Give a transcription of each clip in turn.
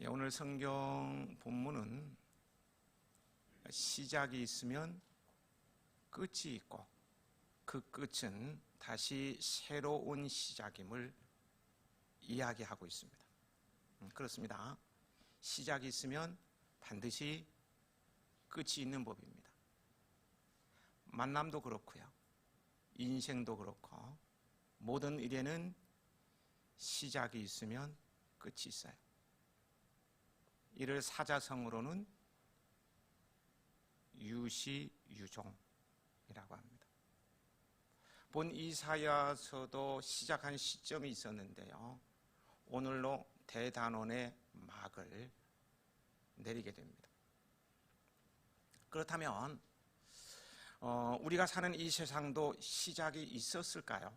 오늘 성경 본문은 시작이 있으면 끝이 있고 그 끝은 다시 새로운 시작임을 이야기하고 있습니다. 그렇습니다. 시작이 있으면 반드시 끝이 있는 법입니다. 만남도 그렇고요. 인생도 그렇고 모든 일에는 시작이 있으면 끝이 있어요. 이를 사자성어로는 유시유종이라고 합니다. 본 이사야서도 시작한 시점이 있었는데요, 오늘로 대단원의 막을 내리게 됩니다. 그렇다면 우리가 사는 이 세상도 시작이 있었을까요?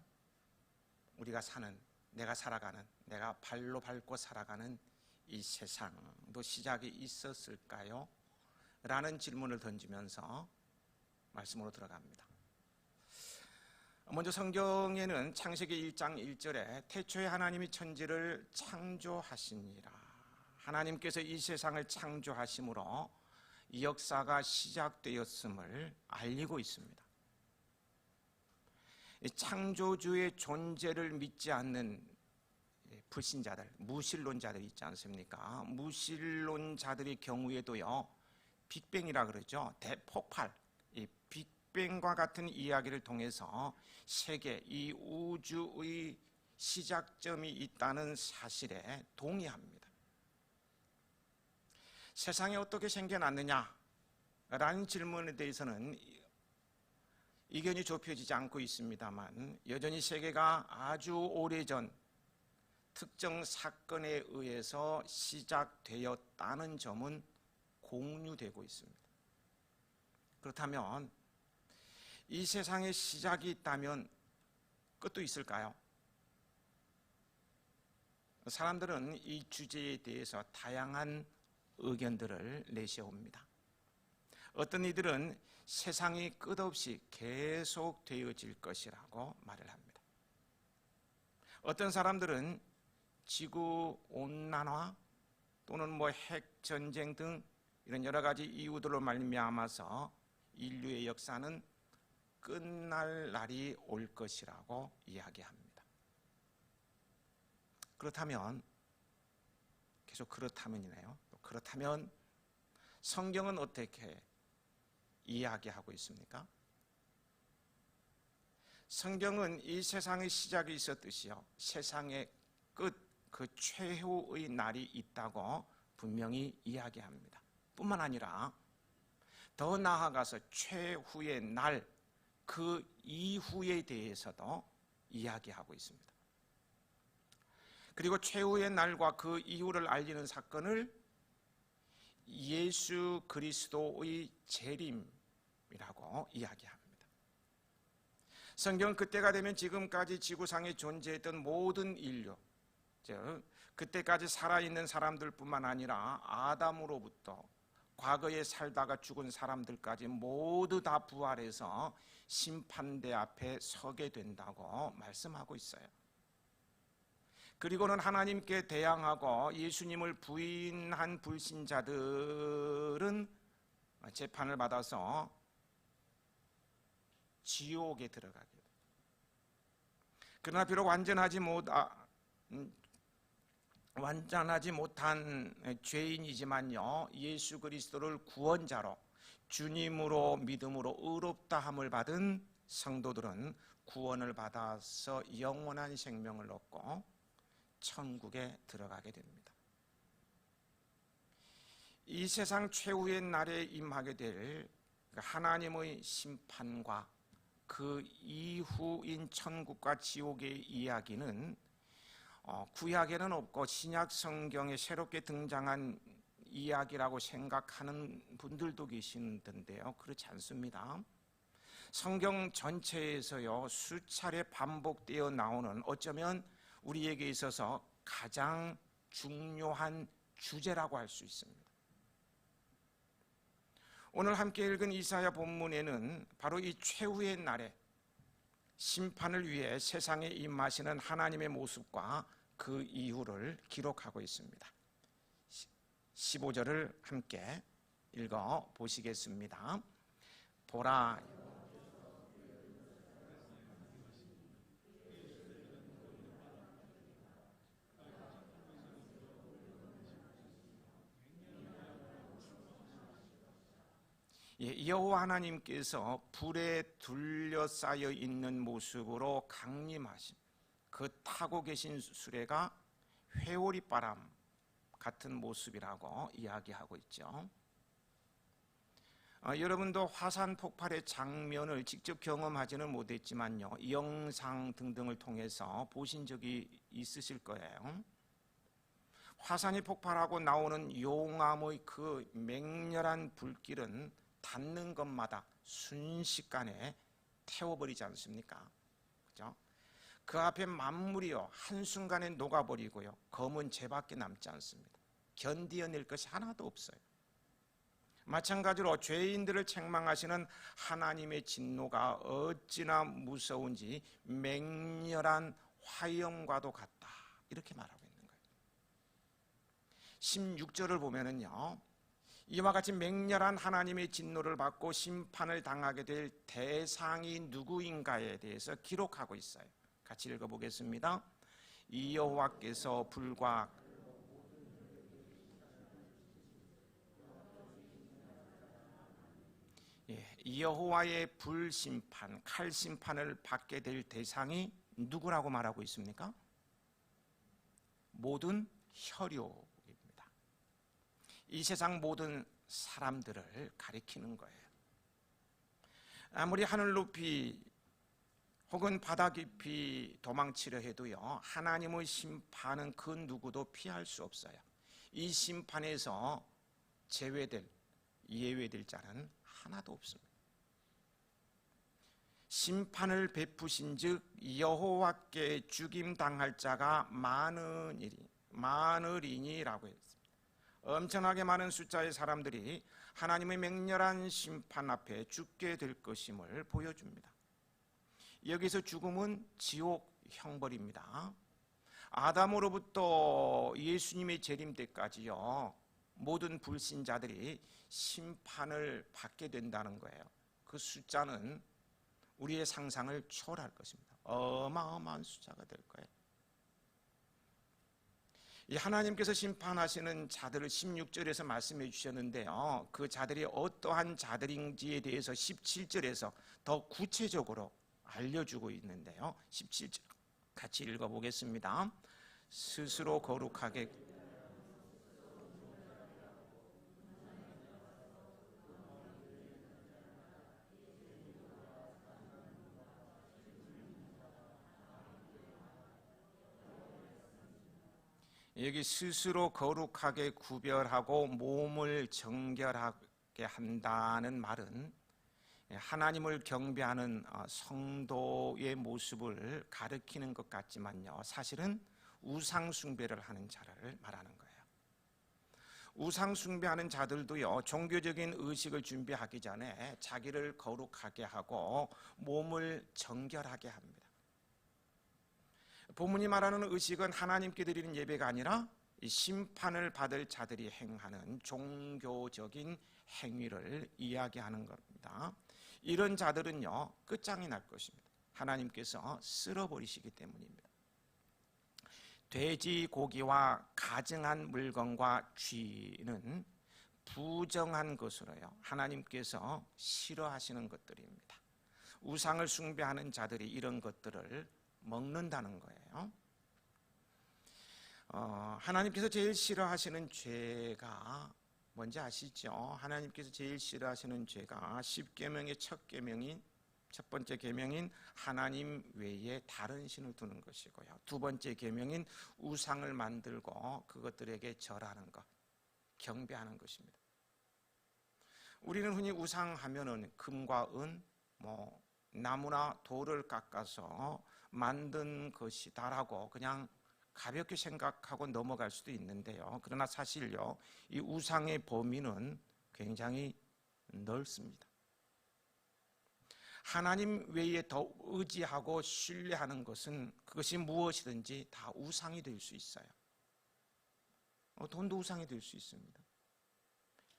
우리가 사는, 내가 살아가는, 내가 발로 밟고 살아가는 이 세상도 시작이 있었을까요? 라는 질문을 던지면서 말씀으로 들어갑니다. 먼저 성경에는 창세기 1장 1절에 태초에 하나님이 천지를 창조하시니라, 하나님께서 이 세상을 창조하심으로 이 역사가 시작되었음을 알리고 있습니다. 창조주의 존재를 믿지 않는 불신자들, 무신론자들이 있지 않습니까? 무신론자들의 경우에도요, 빅뱅이라 그러죠. 대폭발, 이 빅뱅과 같은 이야기를 통해서 세계, 이 우주의 시작점이 있다는 사실에 동의합니다. 세상이 어떻게 생겨났느냐라는 질문에 대해서는 이견이 좁혀지지 않고 있습니다만, 여전히 세계가 아주 오래전 특정 사건에 의해서 시작되었다는 점은 공유되고 있습니다. 그렇다면 이 세상에 시작이 있다면 끝도 있을까요? 사람들은 이 주제에 대해서 다양한 의견들을 내세웁니다. 어떤 이들은 세상이 끝없이 계속 되어질 것이라고 말을 합니다. 어떤 사람들은 지구 온난화 또는 핵 전쟁 등 이런 여러 가지 이유들로 말미암아서 인류의 역사는 끝날 날이 올 것이라고 이야기합니다. 그렇다면, 계속 그렇다면이네요. 그렇다면 성경은 어떻게 이야기하고 있습니까? 성경은 이 세상의 시작이 있었듯이요, 세상의 끝, 그 최후의 날이 있다고 분명히 이야기합니다. 뿐만 아니라 더 나아가서 최후의 날, 그 이후에 대해서도 이야기하고 있습니다. 그리고 최후의 날과 그 이후를 알리는 사건을 예수 그리스도의 재림이라고 이야기합니다. 성경은 그때가 되면 지금까지 지구상에 존재했던 모든 인류, 즉 그때까지 살아있는 사람들뿐만 아니라 아담으로부터 과거에 살다가 죽은 사람들까지 모두 다 부활해서 심판대 앞에 서게 된다고 말씀하고 있어요. 그리고는 하나님께 대항하고 예수님을 부인한 불신자들은 재판을 받아서 지옥에 들어가게 됩니다. 그러나 비록 완전하지 못한 죄인이지만요, 예수 그리스도를 구원자로 주님으로 믿음으로 의롭다함을 받은 성도들은 구원을 받아서 영원한 생명을 얻고 천국에 들어가게 됩니다. 이 세상 최후의 날에 임하게 될 하나님의 심판과 그 이후인 천국과 지옥의 이야기는 구약에는 없고 신약 성경에 새롭게 등장한 이야기라고 생각하는 분들도 계시던데요, 그렇지 않습니다. 성경 전체에서요, 수차례 반복되어 나오는, 어쩌면 우리에게 있어서 가장 중요한 주제라고 할 수 있습니다. 오늘 함께 읽은 이사야 본문에는 바로 이 최후의 날에 심판을 위해 세상에 임하시는 하나님의 모습과 그 이유를 기록하고 있습니다. 15절을 함께 읽어 보시겠습니다. 보라, 여호와 하나님께서 불에 둘러싸여 있는 모습으로 강림하심, 그 타고 계신 수레가 회오리 바람 같은 모습이라고 이야기하고 있죠. 여러분도 화산 폭발의 장면을 직접 경험하지는 못했지만요, 영상 등등을 통해서 보신 적이 있으실 거예요. 화산이 폭발하고 나오는 용암의 그 맹렬한 불길은 닿는 것마다 순식간에 태워버리지 않습니까? 그죠? 그 앞에 만물이요 한순간에 녹아버리고요, 검은 재밖에 남지 않습니다. 견디어낼 것이 하나도 없어요. 마찬가지로 죄인들을 책망하시는 하나님의 진노가 어찌나 무서운지 맹렬한 화염과도 같다, 이렇게 말하고 있는 거예요. 16절을 보면은요, 이와 같이 맹렬한 하나님의 진노를 받고 심판을 당하게 될 대상이 누구인가에 대해서 기록하고 있어요. 같이 읽어보겠습니다. 이 여호와께서 불과 이 여호와의 불심판, 칼심판을 받게 될 대상이 누구라고 말하고 있습니까? 모든 혈육, 이 세상 모든 사람들을 가리키는 거예요. 아무리 하늘 높이 혹은 바다 깊이 도망치려 해도요, 하나님의 심판은 그 누구도 피할 수 없어요. 이 심판에서 예외될 자는 하나도 없습니다. 심판을 베푸신 즉 여호와께 죽임 당할 자가 많으리니라고 했습니다. 엄청나게 많은 숫자의 사람들이 하나님의 맹렬한 심판 앞에 죽게 될 것임을 보여줍니다. 여기서 죽음은 지옥 형벌입니다. 아담으로부터 예수님의 재림 때까지요, 모든 불신자들이 심판을 받게 된다는 거예요. 그 숫자는 우리의 상상을 초월할 것입니다. 어마어마한 숫자가 될 거예요. 하나님께서 심판하시는 자들을 16절에서 말씀해 주셨는데요, 그 자들이 어떠한 자들인지에 대해서 17절에서 더 구체적으로 알려주고 있는데요, 17절 같이 읽어보겠습니다. 스스로 거룩하게 여기 스스로 거룩하게 구별하고 몸을 정결하게 한다는 말은 하나님을 경배하는 성도의 모습을 가리키는 것 같지만요, 사실은 우상 숭배를 하는 자를 말하는 거예요. 우상 숭배하는 자들도요, 종교적인 의식을 준비하기 전에 자기를 거룩하게 하고 몸을 정결하게 합니다. 본문이 말하는 의식은 하나님께 드리는 예배가 아니라 심판을 받을 자들이 행하는 종교적인 행위를 이야기하는 겁니다. 이런 자들은요, 끝장이 날 것입니다. 하나님께서 쓸어버리시기 때문입니다. 돼지고기와 가증한 물건과 쥐는 부정한 것으로요, 하나님께서 싫어하시는 것들입니다. 우상을 숭배하는 자들이 이런 것들을 먹는다는 거예요. 하나님께서 제일 싫어하시는 죄가 뭔지 아시죠? 하나님께서 제일 싫어하시는 죄가 10계명의 첫 번째 계명인 하나님 외에 다른 신을 두는 것이고요, 두 번째 계명인 우상을 만들고 그것들에게 절하는 것, 경배하는 것입니다. 우리는 흔히 우상하면은 금과 은, 나무나 돌을 깎아서 만든 것이다라고 그냥 가볍게 생각하고 넘어갈 수도 있는데요, 그러나 사실요, 이 우상의 범위는 굉장히 넓습니다. 하나님 외에 더 의지하고 신뢰하는 것은 그것이 무엇이든지 다 우상이 될 수 있어요. 돈도 우상이 될 수 있습니다.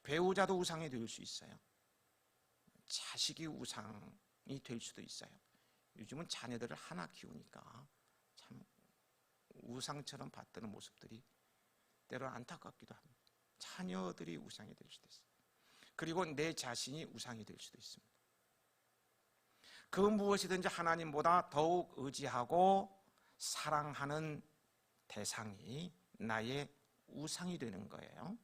배우자도 우상이 될 수 있어요. 자식이 우상이 될 수도 있어요. 요즘은 자녀들을 하나 키우니까 참 우상처럼 받드는 모습들이 때로 안타깝기도 합니다. 자녀들이 우상이 될 수도 있어요. 그리고 내 자신이 우상이 될 수도 있습니다. 그 무엇이든지 하나님보다 더욱 의지하고 사랑하는 대상이 나의 우상이 되는 거예요.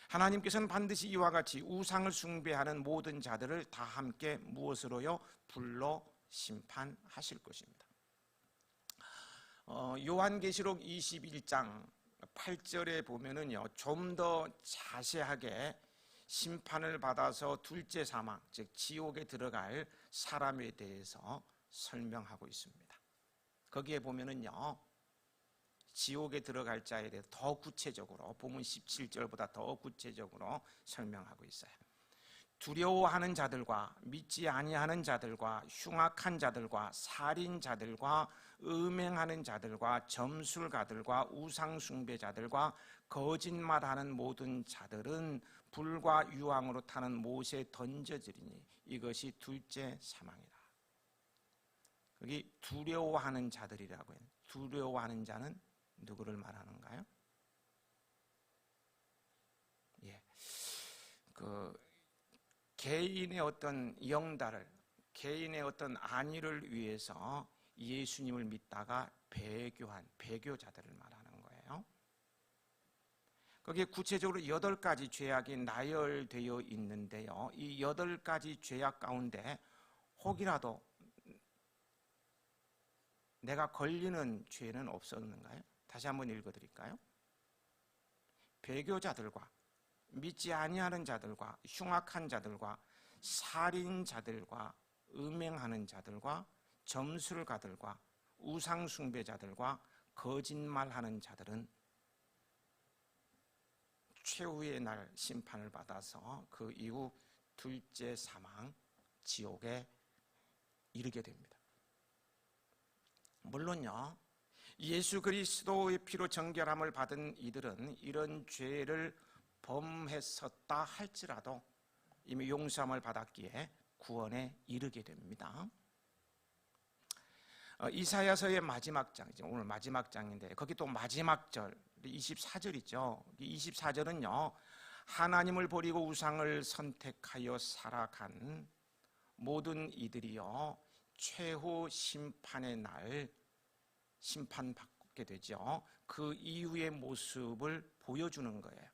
하나님께서는 반드시 이와 같이 우상을 숭배하는 모든 자들을 다 함께 무엇으로요? 불로 심판하실 것입니다. 요한계시록 21장 8절에 보면은요, 좀 더 자세하게 심판을 받아서 둘째 사망, 즉 지옥에 들어갈 사람에 대해서 설명하고 있습니다. 거기에 보면은요, 지옥에 들어갈 자에 대해 더 구체적으로 본문 17절보다 더 구체적으로 설명하고 있어요. 두려워하는 자들과 믿지 아니하는 자들과 흉악한 자들과 살인자들과 음행하는 자들과 점술가들과 우상숭배자들과 거짓말하는 모든 자들은 불과 유황으로 타는 못에 던져지리니 이것이 둘째 사망이라. 여기 두려워하는 자들이라고 해요. 두려워하는 자는 누구를 말하는가요? 개인의 어떤 영달을, 개인의 어떤 안위를 위해서 예수님을 믿다가 배교한 배교자들을 말하는 거예요. 거기에 구체적으로 8가지 죄악이 나열되어 있는데요, 이 8가지 죄악 가운데 혹이라도 내가 걸리는 죄는 없었는가요? 다시 한번 읽어드릴까요? 배교자들과 믿지 아니하는 자들과 흉악한 자들과 살인자들과 음행하는 자들과 점술가들과 우상숭배자들과 거짓말하는 자들은 최후의 날 심판을 받아서 그 이후 둘째 사망, 지옥에 이르게 됩니다. 물론요, 예수 그리스도의 피로 정결함을 받은 이들은 이런 죄를 범했었다 할지라도 이미 용서함을 받았기에 구원에 이르게 됩니다. 이사야서의 마지막 장이죠. 오늘 마지막 장인데 거기 또 마지막 절 24절이죠. 24절은요, 하나님을 버리고 우상을 선택하여 살아간 모든 이들이요, 최후 심판의 날 심판받게 되죠. 그 이후의 모습을 보여주는 거예요.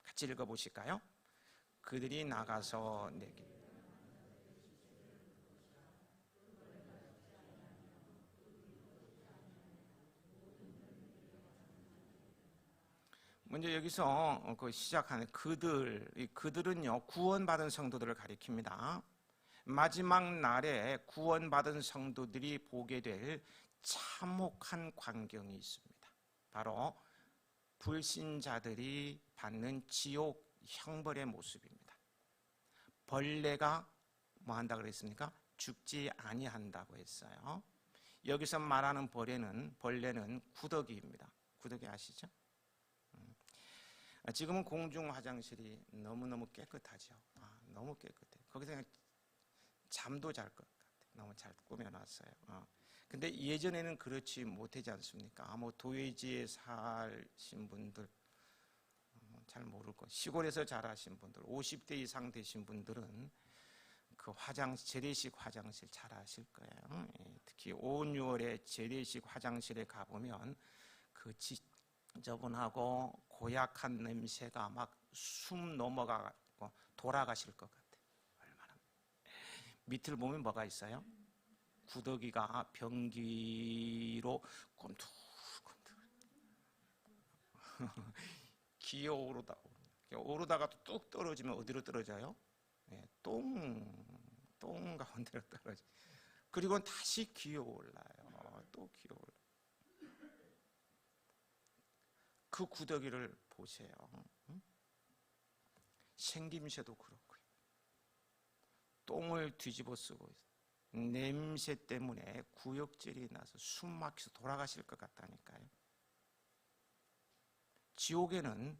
같이 읽어보실까요? 그들이 나가서 내게 먼저 여기서 시작하는 그들은요, 구원받은 성도들을 가리킵니다. 마지막 날에 구원받은 성도들이 보게 될 참혹한 광경이 있습니다. 바로 불신자들이 받는 지옥 형벌의 모습입니다. 벌레가 뭐 한다고 그랬습니까? 죽지 아니한다고 했어요. 여기서 말하는 벌레는 구더기입니다. 구더기 아시죠? 지금은 공중 화장실이 너무너무 깨끗하죠. 너무 깨끗해. 거기서 그냥 잠도 잘 것 같아요. 너무 잘 꾸며놨어요. 근데 예전에는 그렇지 못하지 않습니까? 뭐 도회지에 사신 분들 잘 모를 거. 시골에서 자라신 분들, 50대 이상 되신 분들은 그 재래식 화장실 잘 아실 거예요. 특히 5, 6월에 재래식 화장실에 가보면 그 지저분하고 고약한 냄새가 막 숨 넘어가고 돌아가실 것 같아요. 얼마나. 밑을 보면 뭐가 있어요? 구더기가 변기로 꼼틀꼼틀 기어오르다 오르다가 또 뚝 떨어지면 어디로 떨어져요? 똥 가운데로 떨어져. 그리고 다시 기어올라요. 또 기어올라. 그 구더기를 보세요. 생김새도 그렇고요. 똥을 뒤집어 쓰고 냄새 때문에 구역질이 나서 숨 막혀서 돌아가실 것 같다니까요. 지옥에는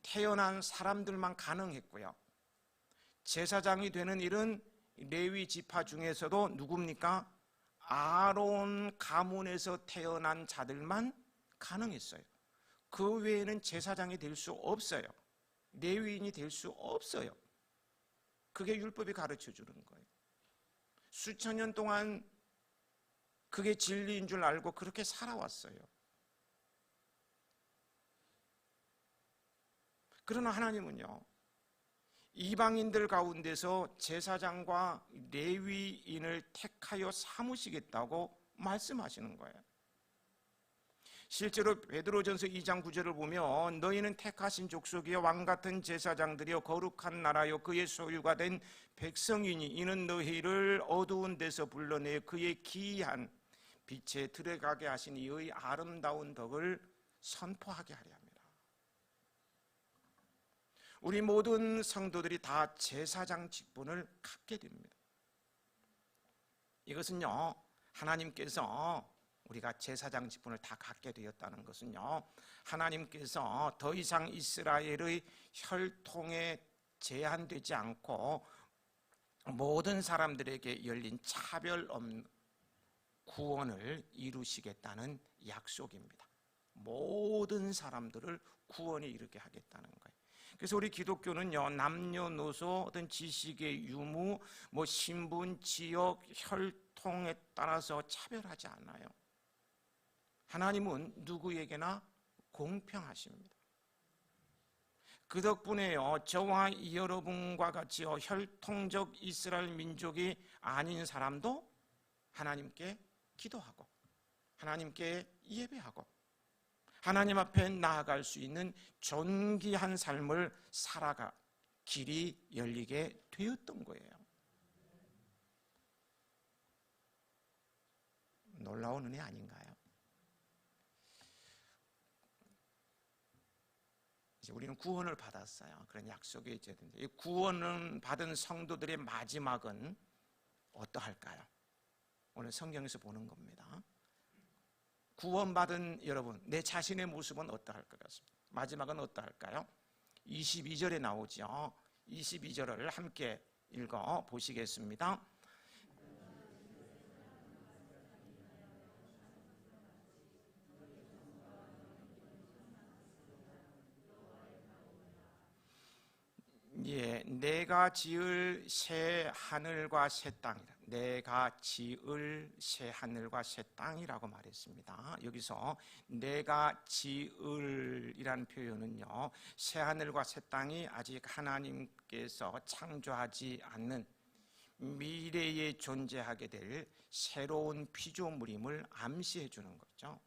태어난 사람들만 가능했고요. 제사장이 되는 일은 레위 지파 중에서도 누굽니까? 아론 가문에서 태어난 자들만 가능했어요. 그 외에는 제사장이 될 수 없어요. 레위인이 될 수 없어요. 그게 율법이 가르쳐 주는 거예요. 수천 년 동안 그게 진리인 줄 알고 그렇게 살아왔어요. 그러나 하나님은요, 이방인들 가운데서 제사장과 레위인을 택하여 삼으시겠다고 말씀하시는 거예요. 실제로 베드로전서 2장 9절을 보면 너희는 택하신 족속이여 왕같은 제사장들이여 거룩한 나라여 그의 소유가 된 백성이니 이는 너희를 어두운 데서 불러내 그의 기이한 빛에 들어가게 하신 이의 아름다운 덕을 선포하게 하려 합니다. 우리 모든 성도들이 다 제사장 직분을 갖게 됩니다. 이것은요, 하나님께서 우리가 제사장 직분을 다 갖게 되었다는 것은요, 하나님께서 더 이상 이스라엘의 혈통에 제한되지 않고 모든 사람들에게 열린 차별 없는 구원을 이루시겠다는 약속입니다. 모든 사람들을 구원에 이르게 하겠다는 거예요. 그래서 우리 기독교는요, 남녀노소, 어떤 지식의 유무, 신분, 지역, 혈통에 따라서 차별하지 않아요. 하나님은 누구에게나 공평하십니다. 그 덕분에요, 저와 여러분과 같이 혈통적 이스라엘 민족이 아닌 사람도 하나님께 기도하고 하나님께 예배하고 하나님 앞에 나아갈 수 있는 존귀한 삶을 살아가 길이 열리게 되었던 거예요. 놀라운 은혜 아닌가요? 이제 우리는 구원을 받았어요. 그런 약속이 있어야 되는데, 이 구원을 받은 성도들의 마지막은 어떠할까요? 오늘 성경에서 보는 겁니다. 구원받은 여러분, 내 자신의 모습은 어떠할 것 같습니다. 마지막은 어떠할까요? 22절에 나오죠. 22절을 함께 읽어 보시겠습니다. 예, 내가 지을 새 하늘과 새 땅이라. 내가 지을 새 하늘과 새 땅이라고 말했습니다. 여기서 내가 지을이라는 표현은요, 새 하늘과 새 땅이 아직 하나님께서 창조하지 않는 미래에 존재하게 될 새로운 피조물임을 암시해 주는 거죠.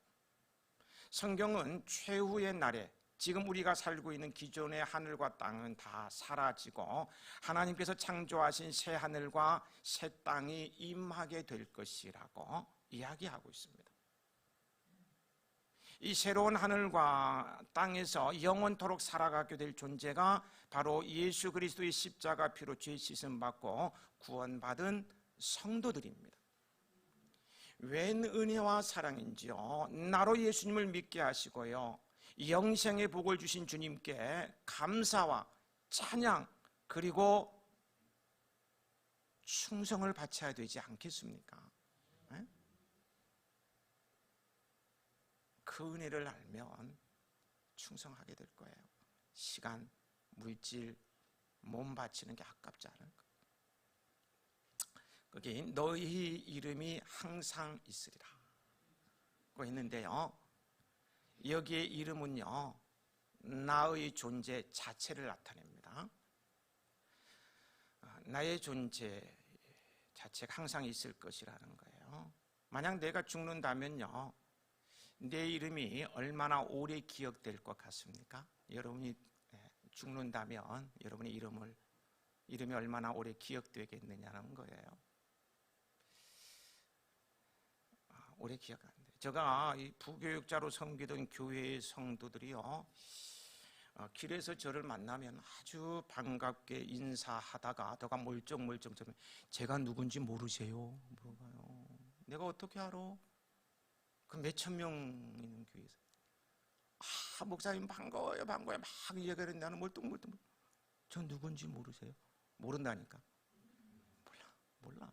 성경은 최후의 날에 지금 우리가 살고 있는 기존의 하늘과 땅은 다 사라지고 하나님께서 창조하신 새 하늘과 새 땅이 임하게 될 것이라고 이야기하고 있습니다. 이 새로운 하늘과 땅에서 영원토록 살아가게 될 존재가 바로 예수 그리스도의 십자가 피로 죄 씻음 받고 구원받은 성도들입니다. 웬 은혜와 사랑인지요, 나로 예수님을 믿게 하시고요, 영생의 복을 주신 주님께 감사와 찬양 그리고 충성을 바쳐야 되지 않겠습니까? 네? 그 은혜를 알면 충성하게 될 거예요. 시간, 물질, 몸 바치는 게 아깝지 않을 거예요. 거기 너희 이름이 항상 있으리라 고 있는데요, 여기에 이름은요, 나의 존재 자체를 나타냅니다. 나의 존재 자체가 항상 있을 것이라는 거예요. 만약 내가 죽는다면요, 내 이름이 얼마나 오래 기억될 것 같습니까? 여러분이 죽는다면 여러분의 이름이 얼마나 오래 기억되겠느냐는 거예요. 오래 기억 안 돼요. 제가 이 부교육자로 섬기던 교회의 성도들이요, 길에서 저를 만나면 아주 반갑게 인사하다가 내가 멀쩡멀쩡 제가 누군지 모르세요? 물어봐요. 내가 어떻게 알아? 그 몇천 명 있는 교회에서 목사님 반가워요 반가워요 막 얘기를 나는 멀뚱멀뚱. 저 누군지 모르세요? 모른다니까. 몰라.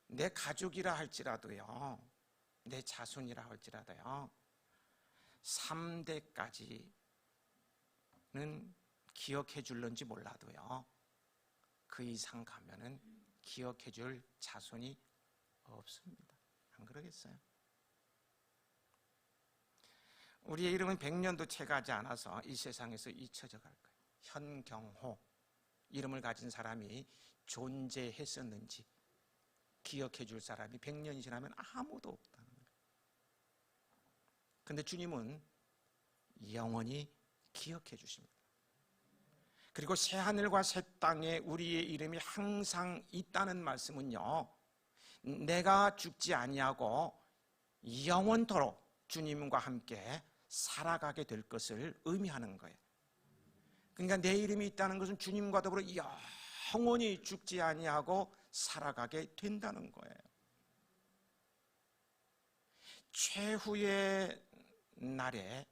내 가족이라 할지라도요, 내 자손이라 할지라도요, 3대까지는 기억해 줄런지 몰라도요, 그 이상 가면은 기억해 줄 자손이 없습니다. 안 그러겠어요? 우리의 이름은 100년도 채 가지 않아서 이 세상에서 잊혀져 갈 거예요. 현경호 이름을 가진 사람이 존재했었는지 기억해 줄 사람이 100년이 지나면 아무도 없다는 거예요. 그런데 주님은 영원히 기억해 주십니다. 그리고 새하늘과 새 땅에 우리의 이름이 항상 있다는 말씀은요, 내가 죽지 아니하고 영원토록 주님과 함께 살아가게 될 것을 의미하는 거예요. 그러니까 내 이름이 있다는 것은 주님과 더불어 영원히 죽지 아니하고 살아가게 된다는 거예요. 최후의 날에,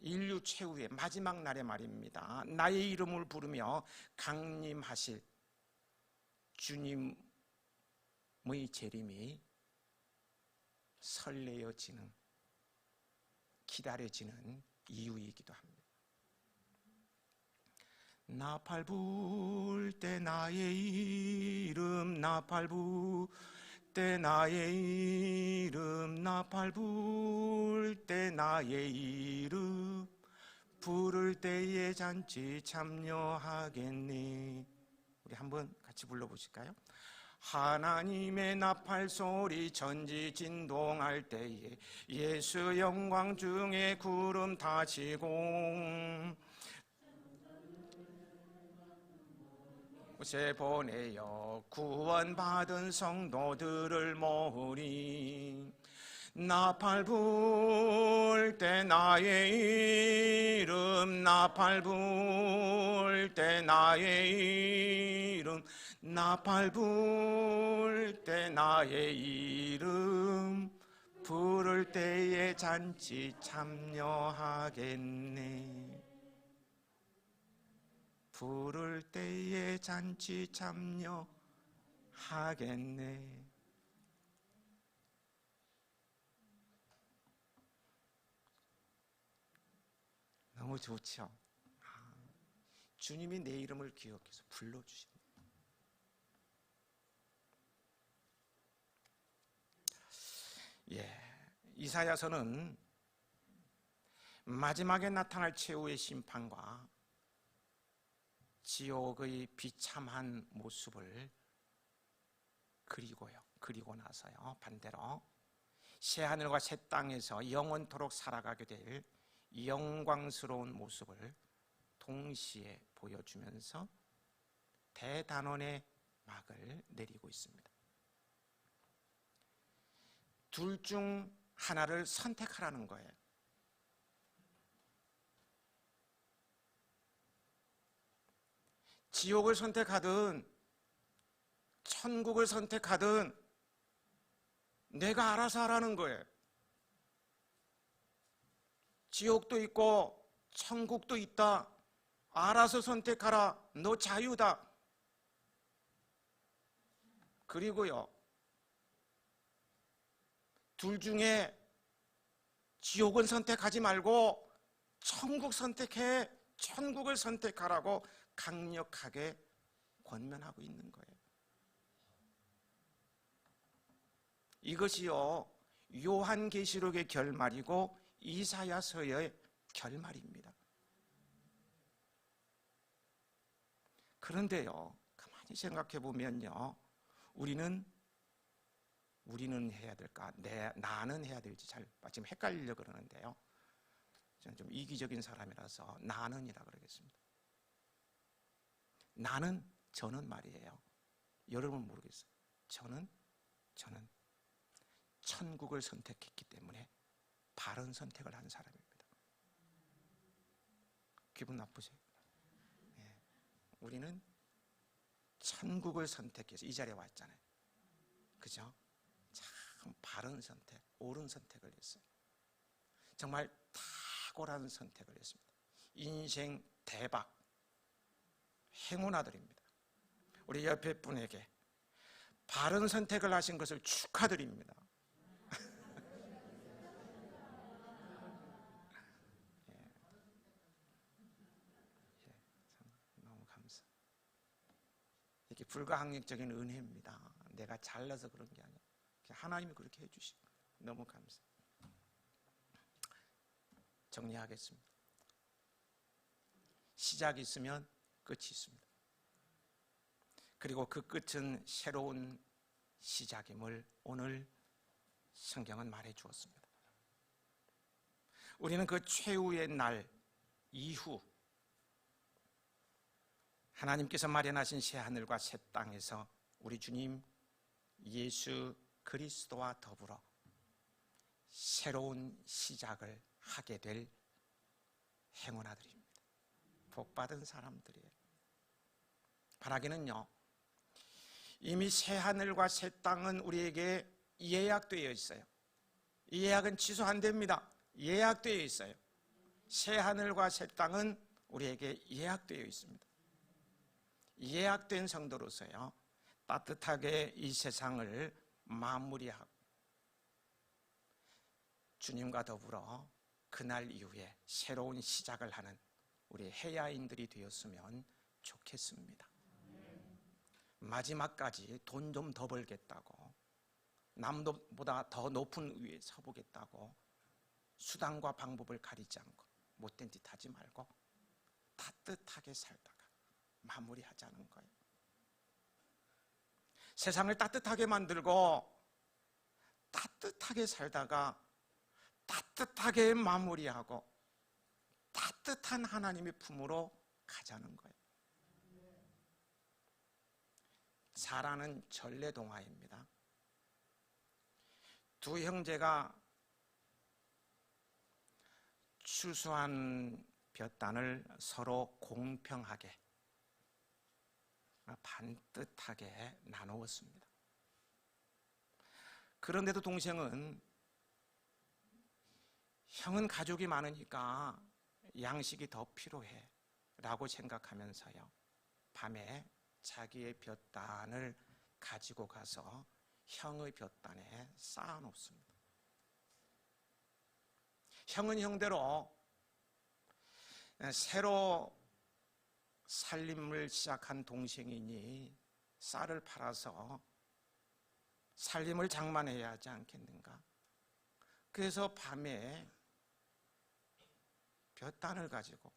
인류 최후의 마지막 날의 말입니다. 나의 이름을 부르며 강림하실 주님의 재림이 설레어지는, 기다려지는 이유이기도 합니다. 나팔 불 때 나의 이름, 나팔 불 때 나의 이름, 나팔 불 때 나의 이름, 부를 때에 잔치 참여하겠네. 우리 한번 같이 불러보실까요? 하나님의 나팔 소리 천지 진동할 때에 예수 영광 중에 구름 타시고 곳에 보내어 구원받은 성도들을 모으리. 나팔 불 때 나의 이름, 나팔 불 때 나의 이름, 나팔 불 때 나의 이름, 부를 때에 잔치 참여하겠네. 부를 때에 잔치 참여하겠네. 너무 좋죠? 주님이 내 이름을 기억해서 불러주십니다. 이사야서는 마지막에 나타날 최후의 심판과 지옥의 비참한 모습을 그리고 나서요, 반대로 새하늘과 새 땅에서 영원토록 살아가게 될 영광스러운 모습을 동시에 보여주면서 대단원의 막을 내리고 있습니다. 둘 중 하나를 선택하라는 거예요. 지옥을 선택하든 천국을 선택하든 내가 알아서 하라는 거예요. 지옥도 있고 천국도 있다. 알아서 선택하라. 너 자유다. 그리고요, 둘 중에 지옥은 선택하지 말고 천국 선택해. 천국을 선택하라고 강력하게 권면하고 있는 거예요. 이것이요, 요한계시록의 결말이고 이사야서의 결말입니다. 그런데요, 가만히 생각해 보면요, 우리는 해야 될까? 나는 해야 될지 잘 지금 헷갈리려고 그러는데요. 저는 좀 이기적인 사람이라서 나는이라 그러겠습니다. 저는 말이에요. 여러분 모르겠어요. 저는 천국을 선택했기 때문에 바른 선택을 한 사람입니다. 기분 나쁘세요? 네. 우리는 천국을 선택해서 이 자리에 왔잖아요. 그죠? 참 바른 선택, 옳은 선택을 했어요. 정말 탁월한 선택을 했습니다. 인생 대박, 행운아들입니다. 우리 옆에 분에게 바른 선택을 하신 것을 축하드립니다. 너무 감사. 이게 불가항력적인 은혜입니다. 내가 잘나서 그런 게 아니라 하나님이 그렇게 해주시고 너무 감사. 정리하겠습니다. 시작이 있으면 끝이 있습니다. 그리고 그 끝은 새로운 시작임을 오늘 성경은 말해 주었습니다. 우리는 그 최후의 날 이후 하나님께서 마련하신 새 하늘과 새 땅에서 우리 주님 예수 그리스도와 더불어 새로운 시작을 하게 될 행운아들입니다. 복받은 사람들이에요. 바라기는요, 이미 새 하늘과 새 땅은 우리에게 예약되어 있어요. 이 예약은 취소 안 됩니다. 예약되어 있어요. 새 하늘과 새 땅은 우리에게 예약되어 있습니다. 예약된 성도로서요, 따뜻하게 이 세상을 마무리하고 주님과 더불어 그날 이후에 새로운 시작을 하는 우리 해야인들이 되었으면 좋겠습니다. 마지막까지 돈 좀 더 벌겠다고, 남보다 더 높은 위에 서보겠다고 수단과 방법을 가리지 않고 못된 짓 하지 말고 따뜻하게 살다가 마무리하자는 거예요. 세상을 따뜻하게 만들고 따뜻하게 살다가 따뜻하게 마무리하고 따뜻한 하나님의 품으로 가자는 거예요. 사라는 전래동화입니다. 두 형제가 추수한 볕단을 서로 공평하게 반듯하게 나누었습니다. 그런데도 동생은 형은 가족이 많으니까 양식이 더 필요해 라고 생각하면서요, 밤에 자기의 볕단을 가지고 가서 형의 볕단에 쌓아 놓습니다. 형은 형대로 새로 살림을 시작한 동생이니 쌀을 팔아서 살림을 장만해야 하지 않겠는가. 그래서 밤에 볕단을 가지고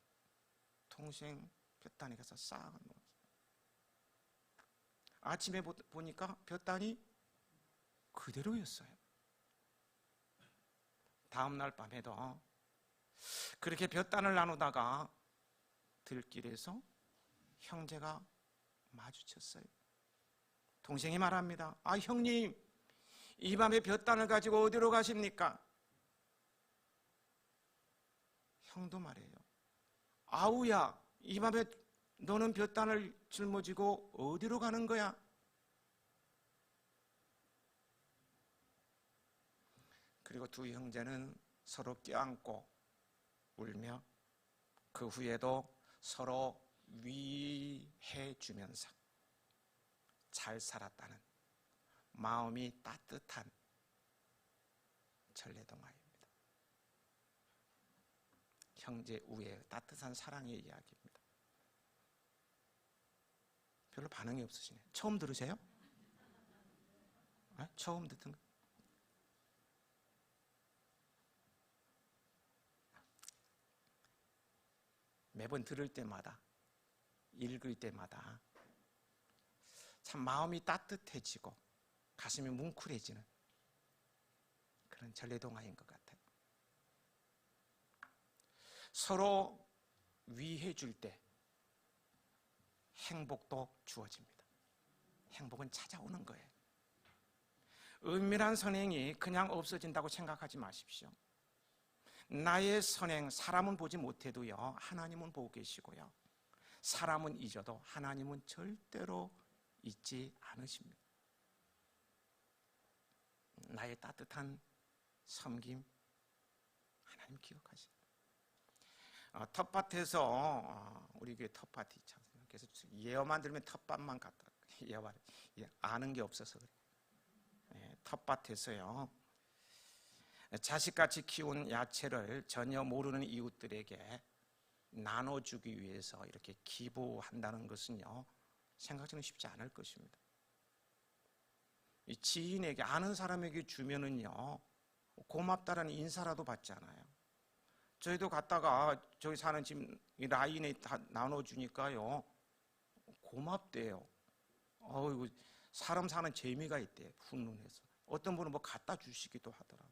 동생 볕단에 가서 쌓아 놓았어요. 아침에 보니까 볕단이 그대로였어요. 다음날 밤에도 그렇게 볕단을 나누다가 들길에서 형제가 마주쳤어요. 동생이 말합니다. 아, 형님, 이 밤에 볕단을 가지고 어디로 가십니까? 형도 말해요. 아우야, 이 밤에 너는 볕단을 짊어지고 어디로 가는 거야? 그리고 두 형제는 서로 껴안고 울며 그 후에도 서로 위해 주면서 잘 살았다는 마음이 따뜻한 전래동화입니다. 형제 우애의 따뜻한 사랑의 이야기입니다. 별로 반응이 없으시네. 처음 들으세요? 네? 처음 듣는 거? 매번 들을 때마다, 읽을 때마다 참 마음이 따뜻해지고 가슴이 뭉클해지는 그런 전래동화인 것 같아요. 서로 위해 줄 때 행복도 주어집니다. 행복은 찾아오는 거예요. 은밀한 선행이 그냥 없어진다고 생각하지 마십시오. 나의 선행, 사람은 보지 못해도요, 하나님은 보고 계시고요, 사람은 잊어도 하나님은 절대로 잊지 않으십니다. 나의 따뜻한 섬김 하나님 기억하세요. 텃밭에서 우리 교회 텃밭이 있잖아요. 그래서 예어만 들면 텃밭만 갖다 예어만 아는 게 없어서 그래요. 텃밭에서요 자식같이 키운 야채를 전혀 모르는 이웃들에게 나눠주기 위해서 이렇게 기부한다는 것은요 생각지는 쉽지 않을 것입니다. 이 지인에게 아는 사람에게 주면은요 고맙다라는 인사라도 받지 않아요. 저희도 갔다가 저희 사는 집 라인에 다 나눠주니까요 고맙대요. 어이구 사람 사는 재미가 있대. 훈훈해서 어떤 분은 뭐 갖다 주시기도 하더라고요.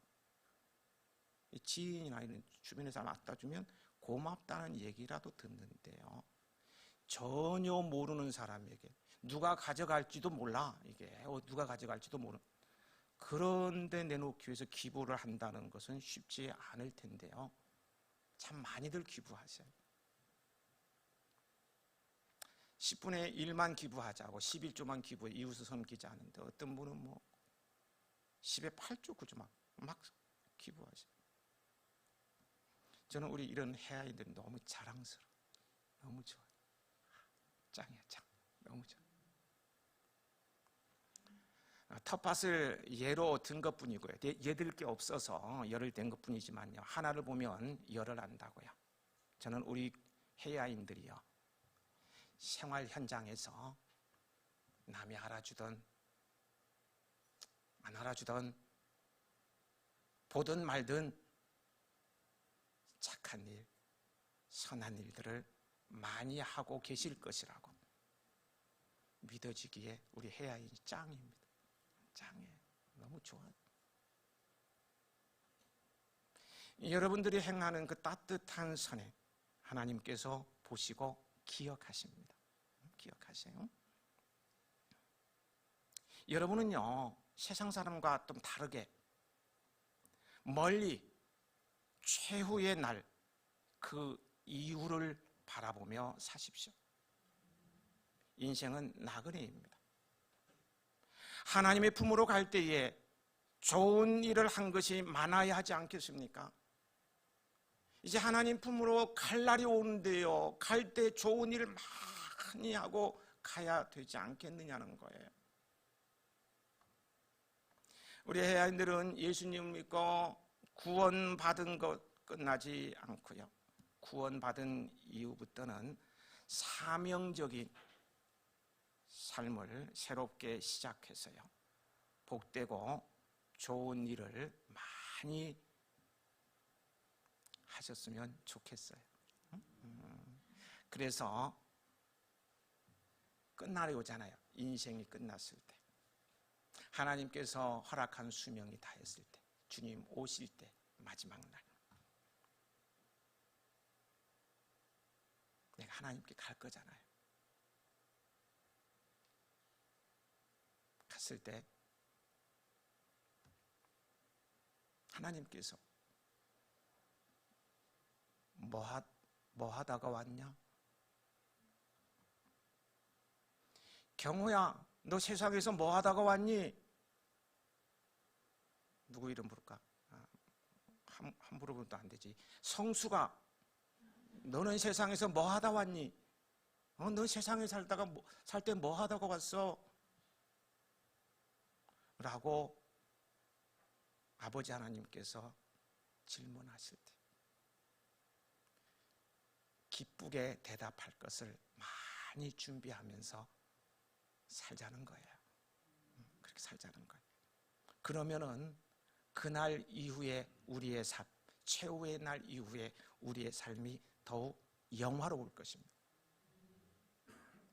지인이나 이런 주변에 사람 갖다 주면 고맙다는 얘기라도 듣는데요 전혀 모르는 사람에게 누가 가져갈지도 몰라. 이게 누가 가져갈지도 모르는 그런데 내놓기 위해서 기부를 한다는 것은 쉽지 않을 텐데요 참 많이들 기부하셔요. 10분의 1만 기부하자고 11조만 기부해 이웃을 섬기지 않는데 어떤 분은 뭐 10의 8조 9조 막 기부하셔요. 저는 우리 이런 해아이들이 너무 자랑스러워. 너무 좋아요. 짱이야 짱. 너무 좋아요. 텃밭을 예로 든 것뿐이고요. 얘들 게 없어서 열을 댄 것뿐이지만요. 하나를 보면 열을 안다고요. 저는 우리 해야인들이요. 생활 현장에서 남이 알아주던 안 알아주던 보든 말든 착한 일, 선한 일들을 많이 하고 계실 것이라고 믿어지기에 우리 해야인이 짱입니다. 짱이에요. 너무 좋아요. 여러분들이 행하는 그 따뜻한 선행 하나님께서 보시고 기억하십니다. 기억하세요. 여러분은요 세상 사람과 좀 다르게 멀리 최후의 날 그 이후를 바라보며 사십시오. 인생은 나그네입니다. 하나님의 품으로 갈 때에 좋은 일을 한 것이 많아야 하지 않겠습니까? 이제 하나님 품으로 갈 날이 오는데요 갈 때 좋은 일을 많이 하고 가야 되지 않겠느냐는 거예요. 우리 해야인들은 예수님을 믿고 구원받은 것 끝나지 않고요 구원받은 이후부터는 사명적인 삶을 새롭게 시작해서요 복되고 좋은 일을 많이 하셨으면 좋겠어요. 그래서 끝날이 오잖아요. 인생이 끝났을 때 하나님께서 허락한 수명이 다했을 때 주님 오실 때 마지막 날 내가 하나님께 갈 거잖아요. 갔을 때 하나님께서 뭐 하다가 왔냐? 경호야, 너 세상에서 뭐 하다가 왔니? 누구 이름 부를까? 함부로 부르면 안 되지. 성수가, 너는 세상에서 뭐 하다 왔니? 너 세상에 살다가 살 때 뭐 하다가 왔어? 라고 아버지 하나님께서 질문하실 때 기쁘게 대답할 것을 많이 준비하면서 살자는 거예요. 그렇게 살자는 거예요. 그러면은 그날 이후에 우리의 삶, 최후의 날 이후에 우리의 삶이 더욱 영화로울 것입니다.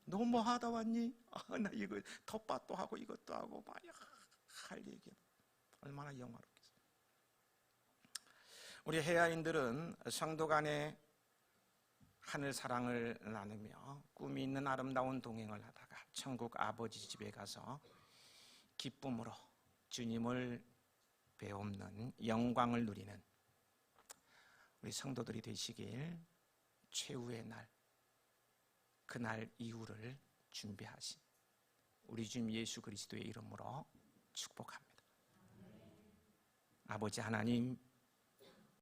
너 뭐 하다 왔니? 나 이거 텃밭도 하고 이것도 하고 막 할 얘기 얼마나 영화롭겠어요. 우리 해야인들은 성도 간에 하늘 사랑을 나누며 꿈이 있는 아름다운 동행을 하다가 천국 아버지 집에 가서 기쁨으로 주님을 배움는 영광을 누리는 우리 성도들이 되시길 최후의 날, 그날 이후를 준비하신 우리 주님 예수 그리스도의 이름으로 축복합니다. 아버지 하나님,